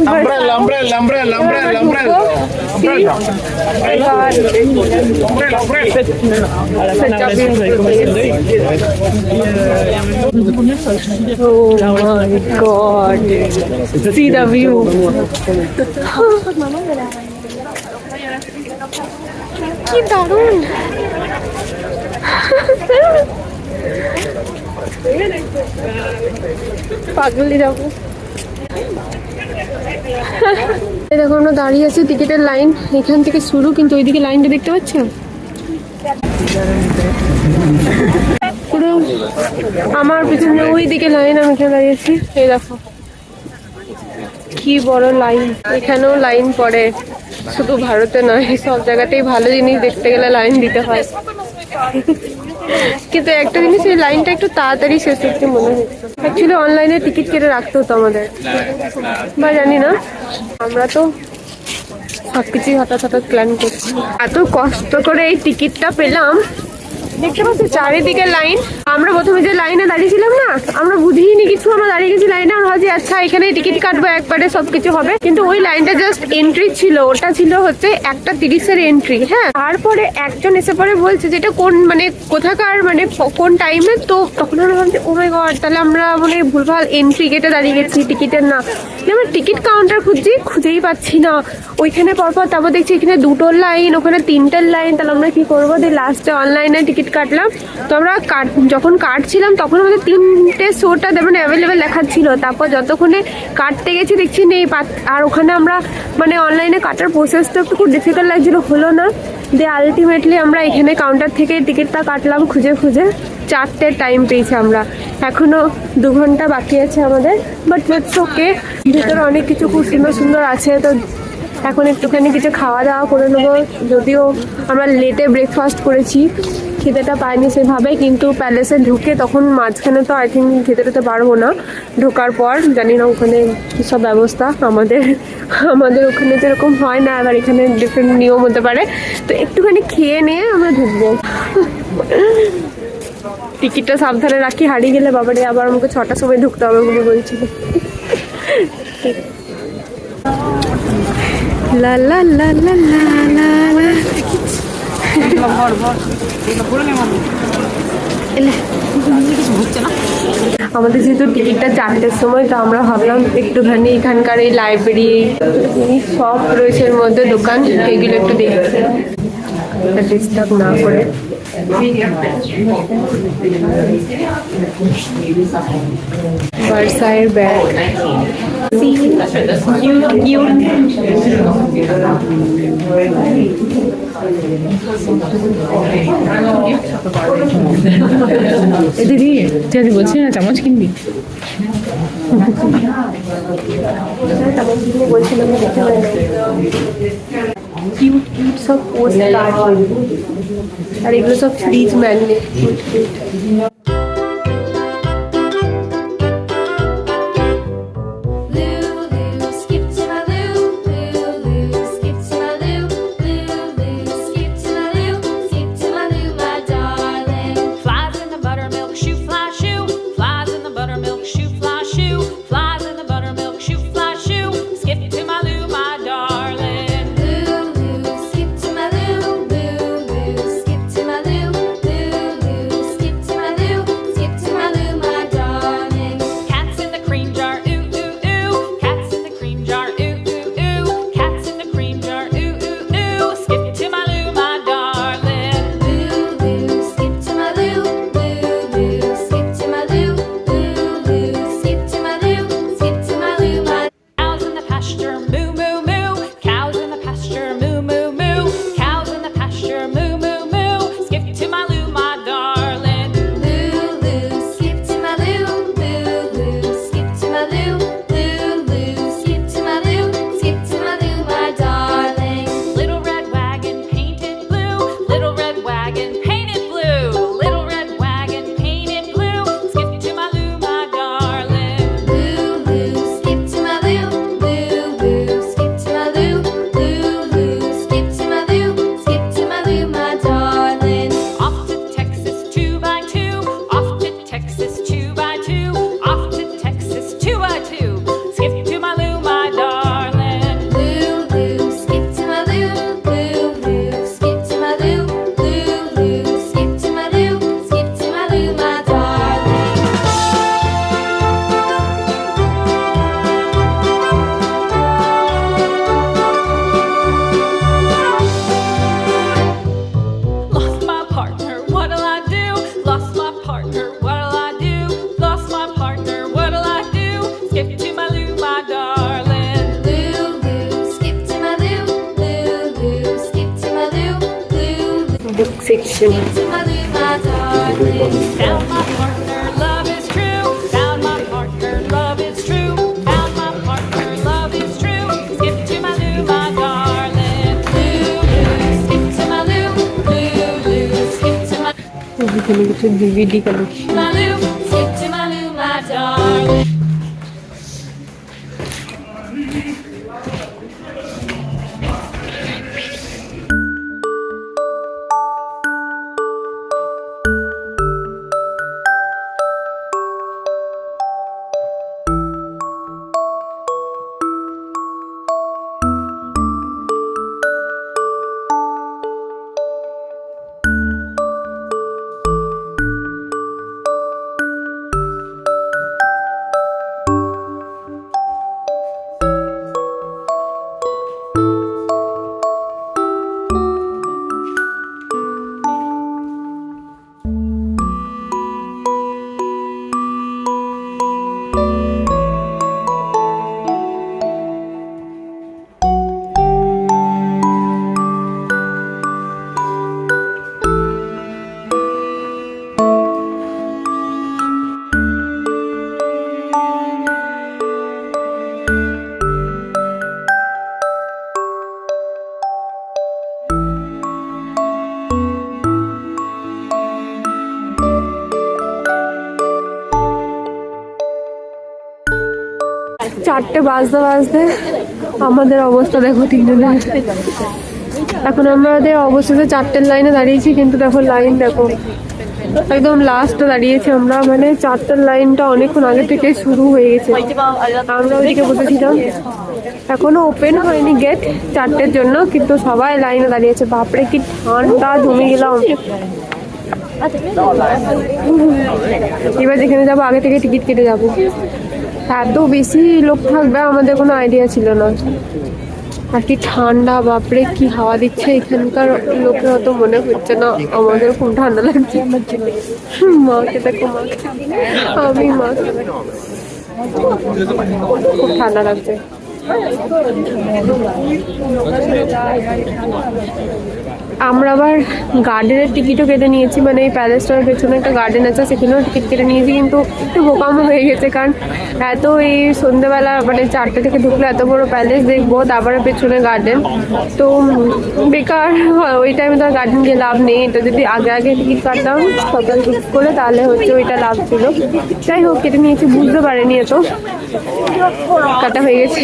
umbrella, umbrella, umbrella, umbrella, umbrella. Umbrella. Oh my god. See the view. কি দারুণ। পাগলি যাবো। দেখো আমরা দাঁড়িয়ে আছি, টিকিটের লাইন এখান থেকে শুরু, কিন্তু ওইদিকে লাইনটা দেখতে পাচ্ছ পুরো আমার পিছনে ওই দিকে লাইন, আমি এখানে দাঁড়িয়েছি। এই দেখো কি বড় লাইন, এখানেও লাইন পড়ে, শুধু ভারতে নয় সব জায়গাতেই ভালো জিনিস দেখতে গেলে লাইন দিতে হয়। কিন্তু একটা জিনিস, এই লাইনটা একটু তাড়াতাড়ি শেষ হচ্ছে মনে হচ্ছে। অ্যাকচুয়ালি অনলাইনে টিকিট কেটে রাখতে হতো আমাদের, বা জানি না, আমরা তো সবকিছুই হঠাৎ হঠাৎ প্ল্যান করছি। এত কষ্ট করে এই টিকিটটা পেলাম, দেখতে পাচ্ছি চারিদিকে লাইন। আমরা প্রথমে যে লাইনে দাঁড়িয়েছিলাম না, আমরা বুঝিনি কিছু, আমরা দাঁড়িয়ে গেছি লাইনে, আমরা ভাবছি আচ্ছা এখানে টিকিট কাটবো একবারে সবকিছু হবে, কিন্তু ওই লাইনটা জাস্ট এন্ট্রি ছিল, ওটা ছিল হচ্ছে 1:30 এন্ট্রি। হ্যাঁ, তারপরে একজন এসে পরে বলছে যেটা কোন মানে কোথাকার মানে কোন টাইমে, তো তখন আমরা ভাবছি ও মাই গড, তাহলে আমরা মানে ভুলভাল এন্ট্রি গেটে দাঁড়িয়ে গেছি, টিকিটের না। আমরা টিকিট কাউন্টার খুঁজছি, খুঁজেই পাচ্ছি না ওইখানে। পরপর তারপর দেখছি এখানে 2টোর লাইন, ওখানে 3টের লাইন, তাহলে আমরা কি করবো? দিয়ে লাস্টে অনলাইনে টিকিট কাটলাম। তো আমরা যখন কাটছিলাম তখন আমাদের 3টে শোটা মানে অ্যাভেলেবেল দেখাচ্ছিল, তারপর যতক্ষণে কাটতে গেছি দেখছি নেই। আর ওখানে আমরা মানে অনলাইনে কাটার প্রসেসটা একটু খুব ডিফিকাল্ট লাগছিল, হলো না। দিয়ে আলটিমেটলি আমরা এখানে কাউন্টার থেকে টিকিটটা কাটলাম খুঁজে খুঁজে, 4টের টাইম পেয়েছি আমরা। এখনো 2 ঘন্টা বাকি আছে আমাদের, বাট ইটস ওকে। ভিতরে অনেক কিছু খুব সুন্দর সুন্দর আছে, তো এখন একটুখানি কিছু খাওয়া দাওয়া করে নেবো। যদিও আমরা লেটে ব্রেকফাস্ট করেছি, খিদেটা পাইনি সেভাবে, কিন্তু প্যালেসে ঢুকে তখন মাঝখানে তো আই থিঙ্ক খেতে টেতে পারবো না। ঢোকার পর জানি না ওখানে কী সব ব্যবস্থা, আমাদের ওখানে যেরকম হয় না, আবার এখানে ডিফারেন্ট নিয়ম হতে পারে। তো একটুখানি খেয়ে নিয়ে আমরা ঢুকবো। টিকিটটা সাবধানে রাখি, হারিয়ে গেলে বাবারে আবার আমাকে 6টার সময় ঢুকতে হবে বলে বলছিল। লা লা লা লা লা লা লা। আমাদের যেহেতু টিকিটটা 4টের সময়, তো আমরা ভাবলাম একটুখানি এখানকার এই লাইব্রেরি সব রয়েছে এর মধ্যে দোকান, এগুলো একটু দেখছি ডিস্টার্ব না করে। ভার্সাইয়ের ব্যাগ, দিদি দিদি বলছি না চামচ কিনবি? বলছিলাম কিউট কিউট সব পোস্ট কার্ড, আর এগুলো সব fridge magnet. Skip to my loo, section. Found my partner, love is true. Found my partner, love is true. Found my partner, love is true. Skip to my Lou, my darling. Lou, skip to my Lou, skip to my এখানে কিছু DVD collection. Lou, skip to my Lou, my darling. চারটে বাজতে বাজতে আমাদের অবস্থা দেখো তিনজনের। এখন আমাদের অবশেষে 4টের লাইনে দাঁড়িয়েছি, কিন্তু দেখো লাইন দেখো একদম লাস্টে দাঁড়িয়েছি আমরা, মানে 4টের লাইনটা অনেকক্ষণ আগে থেকে শুরু হয়ে গেছে। আমরা ওইদিকে বসেছিলাম, এখনো ওপেন হয়নি গেট 4টের জন্য, কিন্তু সবাই লাইনে দাঁড়িয়েছে। বাপরে কি ঠান্ডা, জমে গেলাম। এবার যেখানে যাবো আগে থেকে টিকিট কেটে যাবো। এত বেশি লোক থাকবে আমাদের কোনো আইডিয়া ছিল না। আর কি ঠান্ডা, বাপরে কি হাওয়া দিচ্ছে। এখানকার লোকের অত মনে হচ্ছে না, আমাদের খুব ঠান্ডা লাগছে। মাকে দেখো, মাকে আমি মাকে খুব ঠান্ডা লাগছে। আমরা আবার গার্ডেনের টিকিটও কেটে নিয়েছি, মানে এই প্যালেসটার পেছনে একটা গার্ডেন আছে, সেখানেও টিকিট কেটে নিয়েছি। কিন্তু একটু বোকামো হয়ে গেছে, কারণ এত এই সন্ধ্যেবেলা মানে 4টে থেকে ঢুকলে এত বড় প্যালেস দেখবো, তারপরে পেছনে গার্ডেন, তো বেকার ওই টাইমে তো আর গার্ডেন গিয়ে লাভ নেই। এটা যদি আগে আগে টিকিট কাটতাম সকাল টিকিট করে, তাহলে হচ্ছে ওইটা লাভ ছিল। যাই হোক, কেটে নিয়েছি, বুঝতে পারিনি এত কাটা হয়ে গেছে।